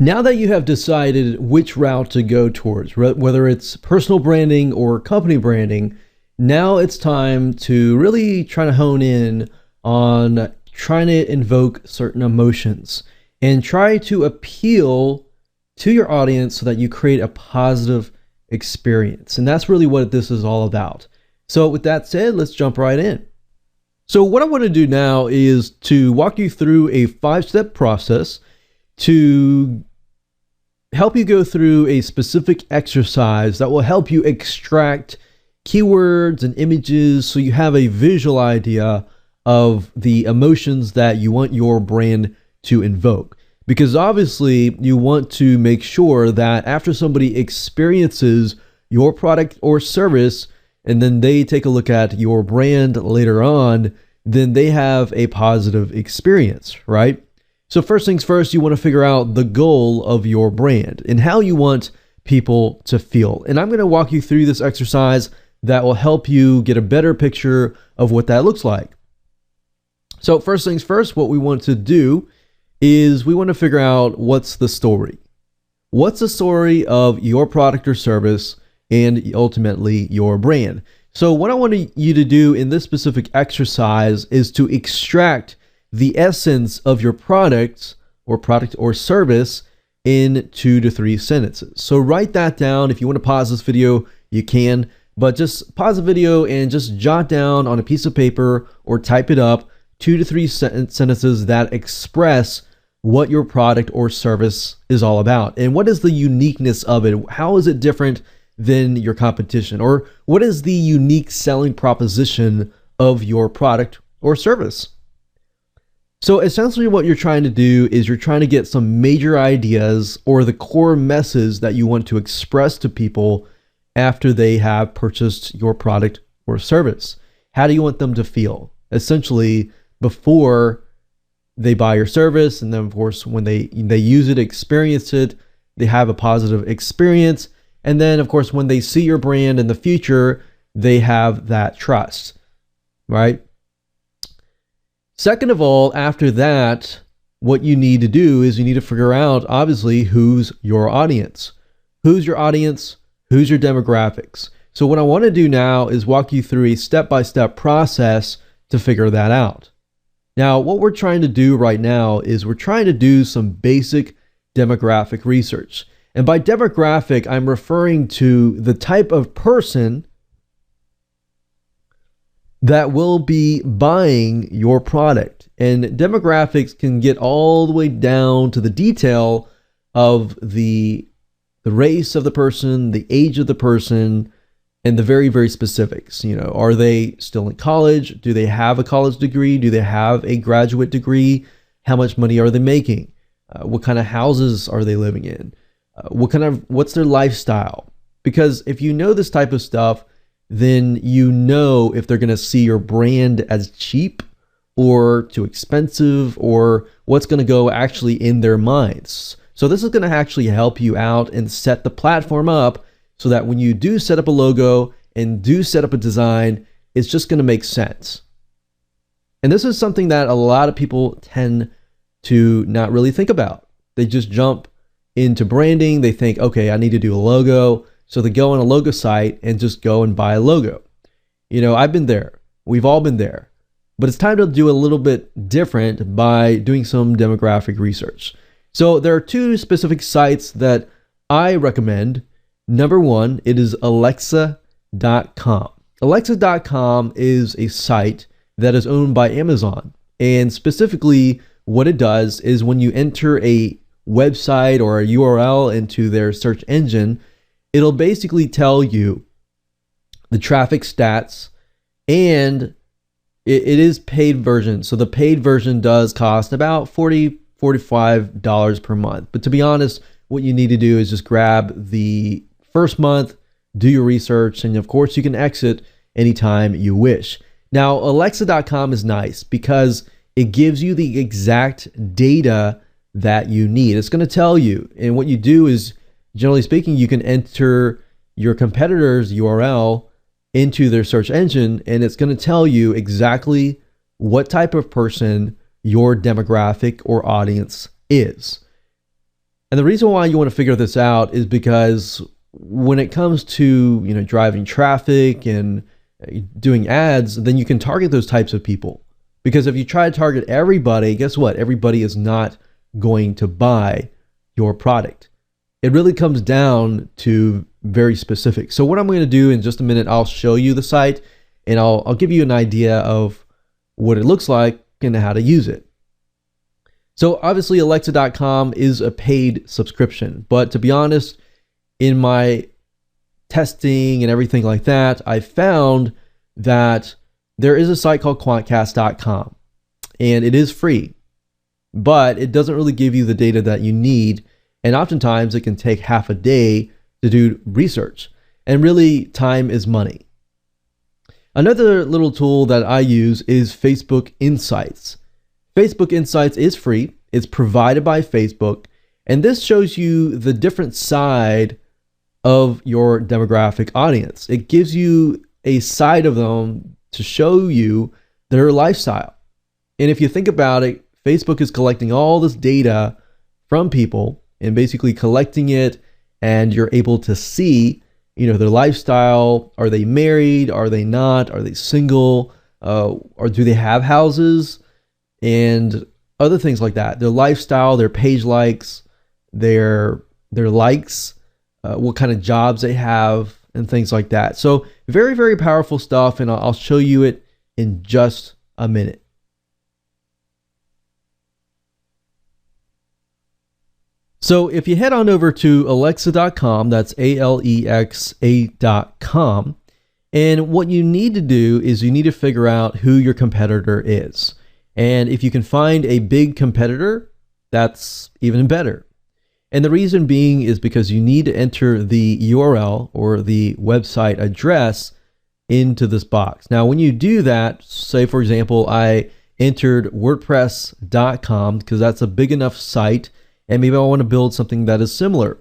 Now that you have decided which route to go towards, whether it's personal branding or company branding, now it's time to really try to hone in on trying to invoke certain emotions and try to appeal to your audience so that you create a positive experience. And that's really what this is all about. So with that said, let's jump right in. So what I want to do now is to walk you through a 5-step process to help you go through a specific exercise that will help you extract keywords and images so you have a visual idea of the emotions that you want your brand to invoke. Because obviously you want to make sure that after somebody experiences your product or service and then they take a look at your brand later on, then they have a positive experience, right? So first things first, you want to figure out the goal of your brand and how you want people to feel. And I'm going to walk you through this exercise that will help you get a better picture of what that looks like. So first things first, what we want to do is we want to figure out what's the story. What's the story of your product or service and ultimately your brand? So what I want you to do in this specific exercise is to extract the essence of your product or service in 2 to 3 sentences. So write that down. If you want to pause this video, you can, but just pause the video and just jot down on a piece of paper or type it up 2 to 3 sentences that express what your product or service is all about. And what is the uniqueness of it? How is it different than your competition? Or what is the unique selling proposition of your product or service? So essentially what you're trying to do is you're trying to get some major ideas or the core message that you want to express to people after they have purchased your product or service. How do you want them to feel? Essentially, before they buy your service, and then of course when they use it, experience it, they have a positive experience. And then of course when they see your brand in the future, they have that trust, right? Second of all, after that, what you need to do is you need to figure out, obviously, who's your audience. Who's your audience? Who's your demographics? So what I want to do now is walk you through a step-by-step process to figure that out. Now, what we're trying to do right now is we're trying to do some basic demographic research. And by demographic, I'm referring to the type of person that will be buying your product. And demographics can get all the way down to the detail of the race of the person, the age of the person, and the very, very specifics. You know, are they still in college? Do they have a college degree? Do they have a graduate degree? How much money are they making? What kind of houses are they living in? What's their lifestyle? Because if you know this type of stuff, then you know if they're going to see your brand as cheap or too expensive, or what's going to go actually in their minds. So this is going to actually help you out and set the platform up so that when you do set up a logo and do set up a design, it's just going to make sense. And this is something that a lot of people tend to not really think about. They just jump into branding. They think, okay, I need to do a logo. So they go on a logo site and just go and buy a logo. You know, I've been there. We've all been there. But it's time to do a little bit different by doing some demographic research. So there are 2 specific sites that I recommend. Number 1, it is Alexa.com. Alexa.com is a site that is owned by Amazon. And specifically, what it does is when you enter a website or a URL into their search engine, it'll basically tell you the traffic stats, and it is paid version. So the paid version does cost about $45 per month. But to be honest, what you need to do is just grab the first month, do your research, and of course you can exit anytime you wish. Now, Alexa.com is nice because it gives you the exact data that you need. It's going to tell you, and what you do is, generally speaking, you can enter your competitor's URL into their search engine, and it's going to tell you exactly what type of person your demographic or audience is. And the reason why you want to figure this out is because when it comes to, driving traffic and doing ads, then you can target those types of people. Because if you try to target everybody, guess what? Everybody is not going to buy your product. It really comes down to very specific. So what I'm going to do in just a minute, I'll show you the site and I'll give you an idea of what it looks like and how to use it. So obviously Alexa.com is a paid subscription, but to be honest, in my testing and everything like that, I found that there is a site called Quantcast.com and it is free, but it doesn't really give you the data that you need. And oftentimes it can take half a day to do research, and really time is money. Another little tool that I use is Facebook Insights. Facebook Insights is free. It's provided by Facebook, and this shows you the different side of your demographic audience. It gives you a side of them to show you their lifestyle. And if you think about it, Facebook is collecting all this data from people and basically collecting it, and you're able to see, their lifestyle. Are they married? Are they not? Are they single? Or do they have houses? And other things like that. Their lifestyle, their page likes, their likes, what kind of jobs they have, and things like that. So very, very powerful stuff, and I'll show you it in just a minute. So if you head on over to Alexa.com, that's Alexa.com, and what you need to do is you need to figure out who your competitor is. And if you can find a big competitor, that's even better. And the reason being is because you need to enter the URL or the website address into this box. Now, when you do that, say for example, I entered WordPress.com because that's a big enough site, and maybe I want to build something that is similar.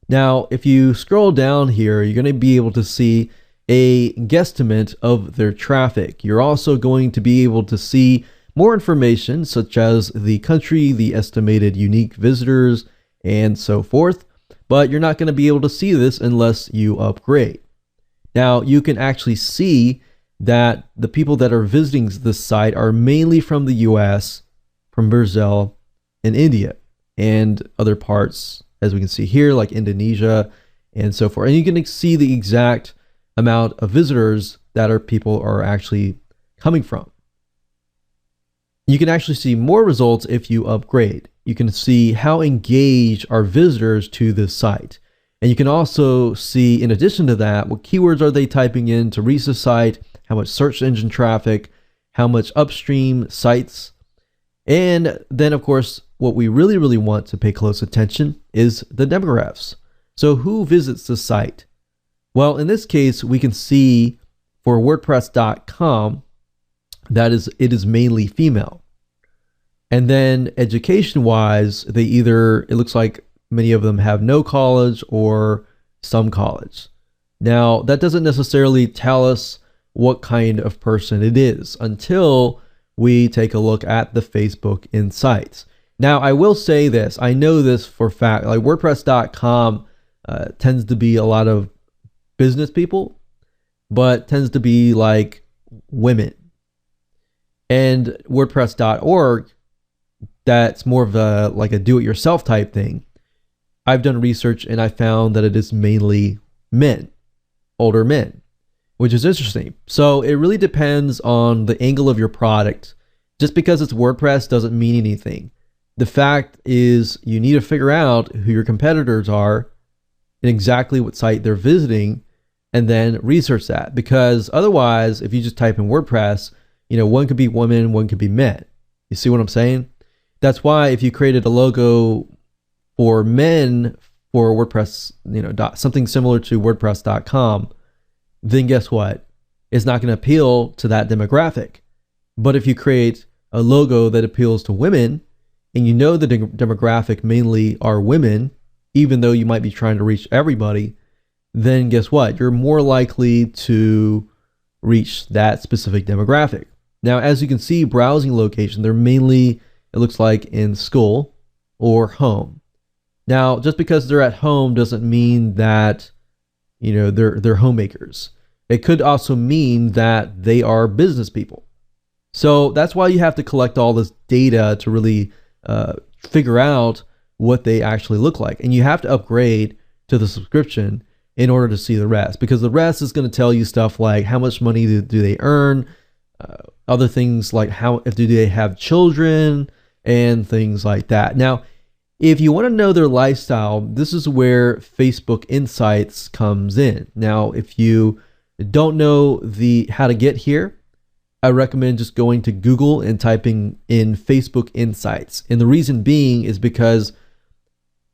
Now, if you scroll down here, you're going to be able to see a guesstimate of their traffic. You're also going to be able to see more information such as the country, the estimated unique visitors, and so forth. But you're not going to be able to see this unless you upgrade. Now, you can actually see that the people that are visiting this site are mainly from the US, from Brazil, and India, and other parts, as we can see here, like Indonesia and so forth. And you can see the exact amount of visitors that people are actually coming from. You can actually see more results if you upgrade. You can see how engaged are visitors to this site. And you can also see, in addition to that, what keywords are they typing in to reach the site, how much search engine traffic, how much upstream sites. And then, of course, what we really, really want to pay close attention is the demographics. So who visits the site? Well, in this case, we can see for WordPress.com that it is mainly female. And then education-wise, it looks like many of them have no college or some college. Now, that doesn't necessarily tell us what kind of person it is until we take a look at the Facebook Insights. Now, I will say this. I know this for a fact. Like WordPress.com tends to be a lot of business people, but tends to be like women. And WordPress.org, that's more of like a do-it-yourself type thing. I've done research and I found that it is mainly men, older men, which is interesting. So it really depends on the angle of your product. Just because it's WordPress doesn't mean anything. The fact is you need to figure out who your competitors are and exactly what site they're visiting, and then research that. Because otherwise, if you just type in WordPress, one could be women, one could be men. You see what I'm saying? That's why if you created a logo for men for WordPress, something similar to WordPress.com, then guess what? It's not going to appeal to that demographic. But if you create a logo that appeals to women, and the demographic mainly are women, even though you might be trying to reach everybody, then guess what? You're more likely to reach that specific demographic. Now, as you can see, browsing location, they're mainly, it looks like, in school or home. Now, just because they're at home doesn't mean that, they're homemakers. It could also mean that they are business people. So that's why you have to collect all this data to really figure out what they actually look like. And you have to upgrade to the subscription in order to see the rest, because the rest is going to tell you stuff like how much money do they earn, other things like if do they have children, and things like that. Now, if you want to know their lifestyle, this is where Facebook Insights comes in. Now, if you don't know how to get here, I recommend just going to Google and typing in Facebook Insights. And the reason being is because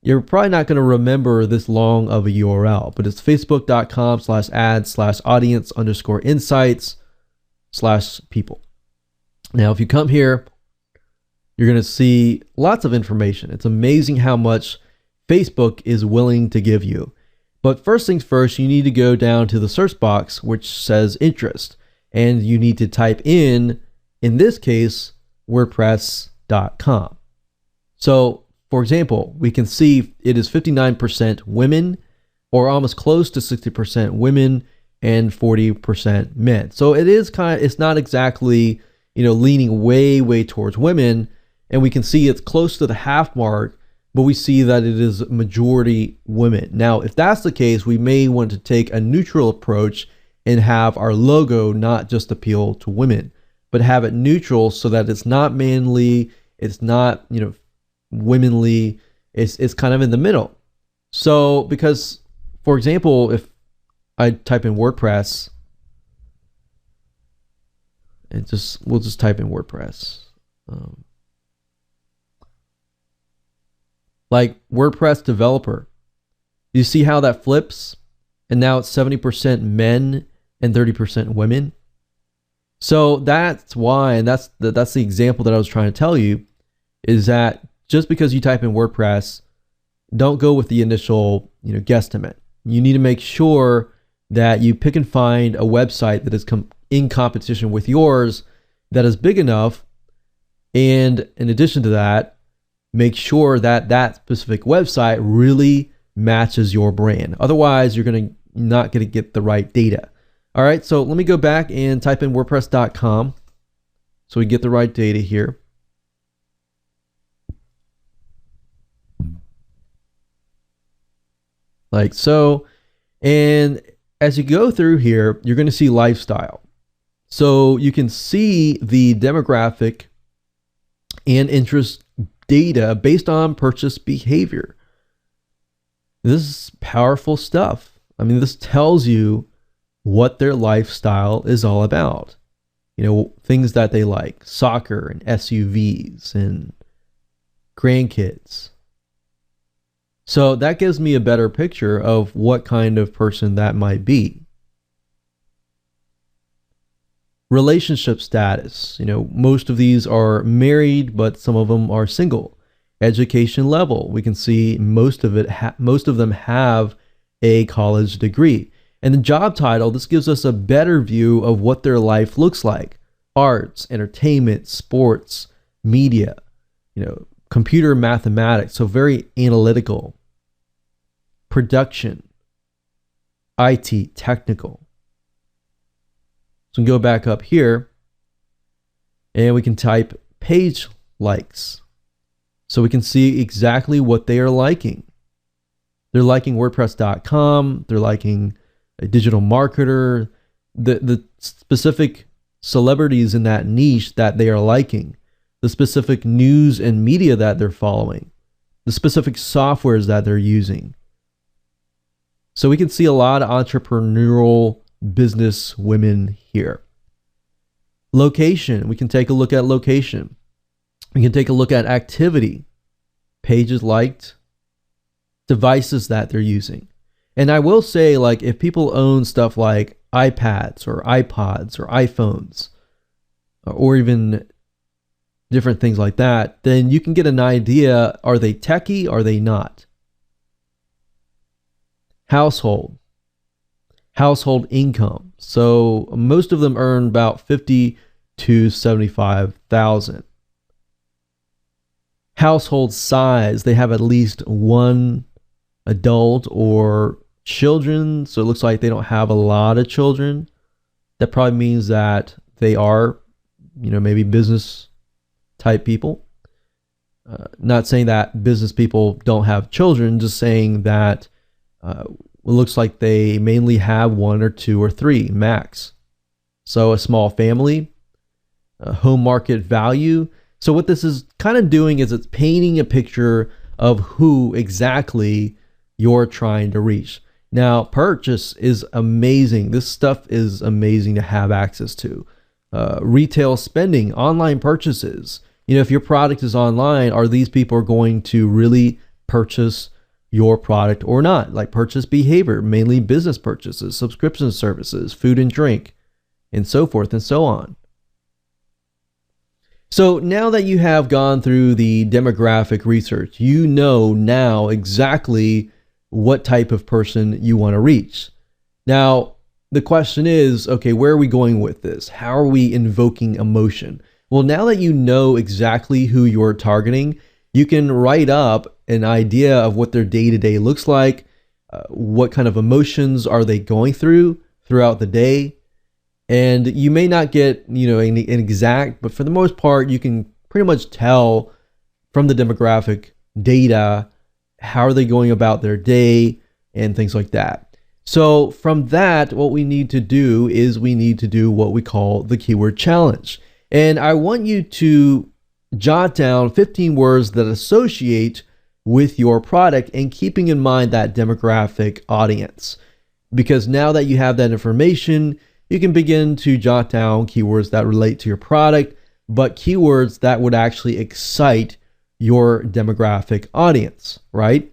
you're probably not going to remember this long of a URL, but it's facebook.com/ads/audience_insights/people. Now, if you come here, you're going to see lots of information. It's amazing how much Facebook is willing to give you. But first things first, you need to go down to the search box, which says interest. And you need to type in this case, WordPress.com. So, for example, we can see it is 59% women, or almost close to 60% women, and 40% men. So it is it's not exactly, leaning way towards women. And we can see it's close to the half mark, but we see that it is majority women. Now, if that's the case, we may want to take a neutral approach and have our logo not just appeal to women, but have it neutral so that it's not manly, it's not, womanly, it's kind of in the middle. So, because, for example, if I type in WordPress, and we'll just type in WordPress. Like WordPress developer. You see how that flips? And now it's 70% men and 30% women. So that's why, and that's the example that I was trying to tell you, is that just because you type in WordPress, don't go with the initial, guesstimate. You need to make sure that you pick and find a website that is in competition with yours that is big enough. And in addition to that, make sure that that specific website really matches your brand. Otherwise, you're not going to get the right data. All right, so let me go back and type in WordPress.com so we get the right data here. Like so. And as you go through here, you're going to see lifestyle. So you can see the demographic and interest data based on purchase behavior. This is powerful stuff. I mean, this tells you what their lifestyle is all about. Things that they like, soccer and SUVs and grandkids. So that gives me a better picture of what kind of person that might be. Relationship status. Most of these are married, but some of them are single. Education level. We can see most of them have a college degree. And the job title, this gives us a better view of what their life looks like. Arts, entertainment, sports, media, computer mathematics, so very analytical. Production, IT, technical. So we can go back up here and we can type page likes. So we can see exactly what they are liking. They're liking WordPress.com. They're liking a digital marketer, the specific celebrities in that niche that they are liking, the specific news and media that they're following, the specific softwares that they're using. So we can see a lot of entrepreneurial business women here. Location, we can take a look at location. We can take a look at activity, pages liked, devices that they're using. And I will say, like, if people own stuff like iPads or iPods or iPhones, or even different things like that, then you can get an idea, are they techie, are they not? Household income. So most of them earn about $50,000 to $75,000. household size. They have at least one adult or children. So it looks like they don't have a lot of children. That probably means that they are, maybe business type people. Not saying that business people don't have children, just saying that it looks like they mainly have one or two or three max. So a small family, home market value. So what this is kind of doing is it's painting a picture of who exactly you're trying to reach. Now, purchase is amazing. This stuff is amazing to have access to. Retail spending, online purchases. If your product is online, are these people going to really purchase your product or not? Like purchase behavior, mainly business purchases, subscription services, food and drink, and so forth and so on. So now that you have gone through the demographic research, you know now exactly what type of person you want to reach. Now, the question is, okay, where are we going with this? How are we invoking emotion? Well, now that you know exactly who you're targeting, you can write up an idea of what their day-to-day looks like, what kind of emotions are they going through throughout the day. And you may not get, an exact, but for the most part, you can pretty much tell from the demographic data, how are they going about their day and things like that. So from that, what we need to do is we need to do what we call the keyword challenge. And I want you to jot down 15 words that associate with your product and keeping in mind that demographic audience. Because now that you have that information, you can begin to jot down keywords that relate to your product, but keywords that would actually excite your demographic audience, right?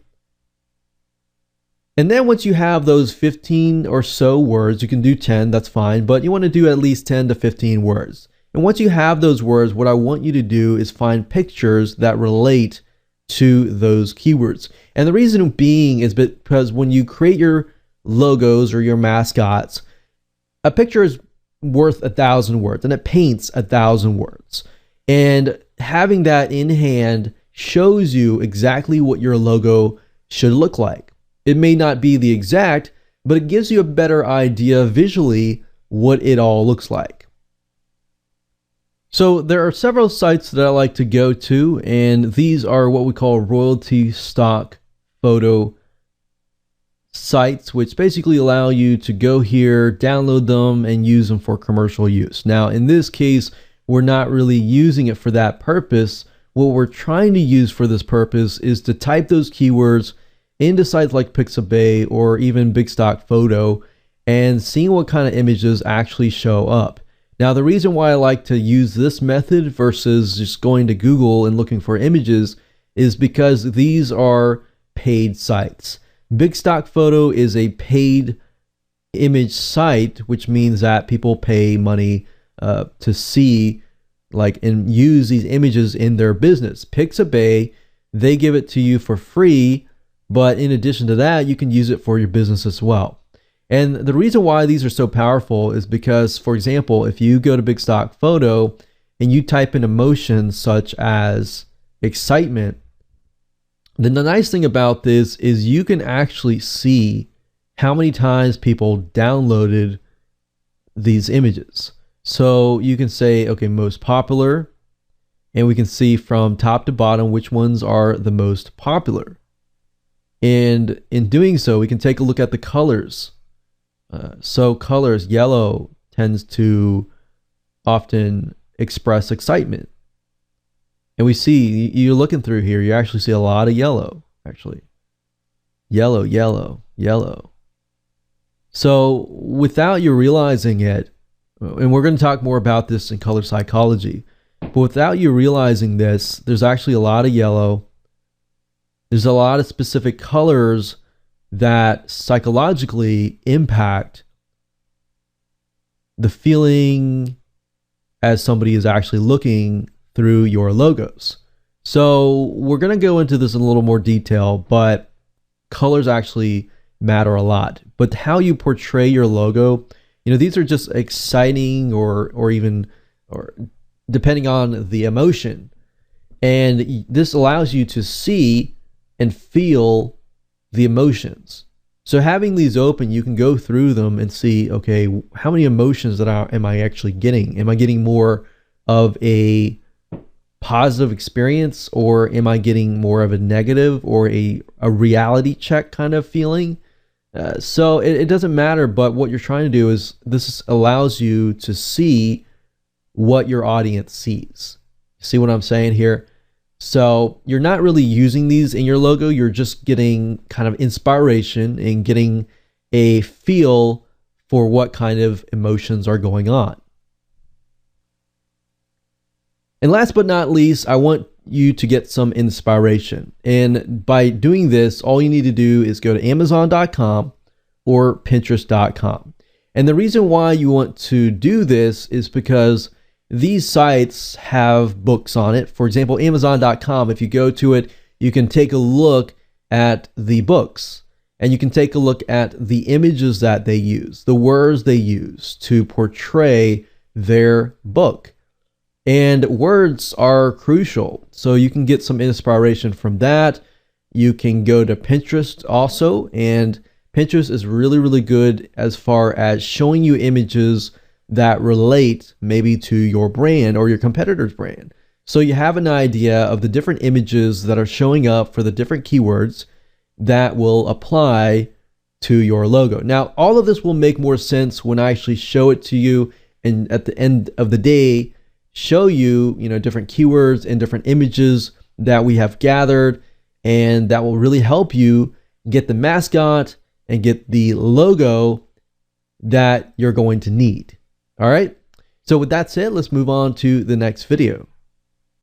And then once you have those 15 or so words, you can do 10, that's fine, but you want to do at least 10 to 15 words. And once you have those words, what I want you to do is find pictures that relate to those keywords. And the reason being is because when you create your logos or your mascots, a picture is worth 1,000 words and it paints 1,000 words. And having that in hand shows you exactly what your logo should look like. It may not be the exact, but it gives you a better idea visually what it all looks like. So there are several sites that I like to go to, and these are what we call royalty stock photo sites, which basically allow you to go here, download them, and use them for commercial use. Now, in this case, we're not really using it for that purpose. What we're trying to use for this purpose is to type those keywords into sites like Pixabay or even Big Stock Photo and seeing what kind of images actually show up. Now, the reason why I like to use this method versus just going to Google and looking for images is because these are paid sites. Big Stock Photo is a paid image site, which means that people pay money to see and use these images in their business. Pixabay, they give it to you for free, but in addition to that, you can use it for your business as well. And the reason why these are so powerful is because, for example, if you go to Big Stock Photo and you type in emotions such as excitement, then the nice thing about this is you can actually see how many times people downloaded these images. So you can say, okay, most popular, and we can see from top to bottom which ones are the most popular. And in doing so, we can take a look at the colors. So colors, yellow tends to often express excitement. And we see, you're looking through here, you actually see a lot of yellow, actually. Yellow, yellow, yellow. So without you realizing it, and we're going to talk more about this in color psychology, but without you realizing this, there's actually a lot of yellow. There's a lot of specific colors that psychologically impact the feeling as somebody is actually looking through your logos. So we're going to go into this in a little more detail, but colors actually matter a lot. But how you portray your logo, these are just exciting or even depending on the emotion. And this allows you to see and feel the emotions. So having these open, you can go through them and see, okay, how many emotions am I actually getting? Am I getting more of a positive experience, or am I getting more of a negative or a reality check kind of feeling? So it doesn't matter, but what you're trying to do is this allows you to see what your audience sees. See what I'm saying here? So you're not really using these in your logo. You're just getting kind of inspiration and getting a feel for what kind of emotions are going on. And last but not least, I want you to get some inspiration. And by doing this, all you need to do is go to Amazon.com or Pinterest.com. And the reason why you want to do this is because these sites have books on it. For example, Amazon.com, if you go to it, you can take a look at the books, and you can take a look at the images that they use, the words they use to portray their book. And words are crucial. So you can get some inspiration from that. You can go to Pinterest also, and Pinterest is really, really good as far as showing you images that relate maybe to your brand or your competitor's brand. So you have an idea of the different images that are showing up for the different keywords that will apply to your logo. Now, all of this will make more sense when I actually show it to you, and at the end of the day, show you, different keywords and different images that we have gathered, and that will really help you get the mascot and get the logo that you're going to need. All right. So with that said, let's move on to the next video.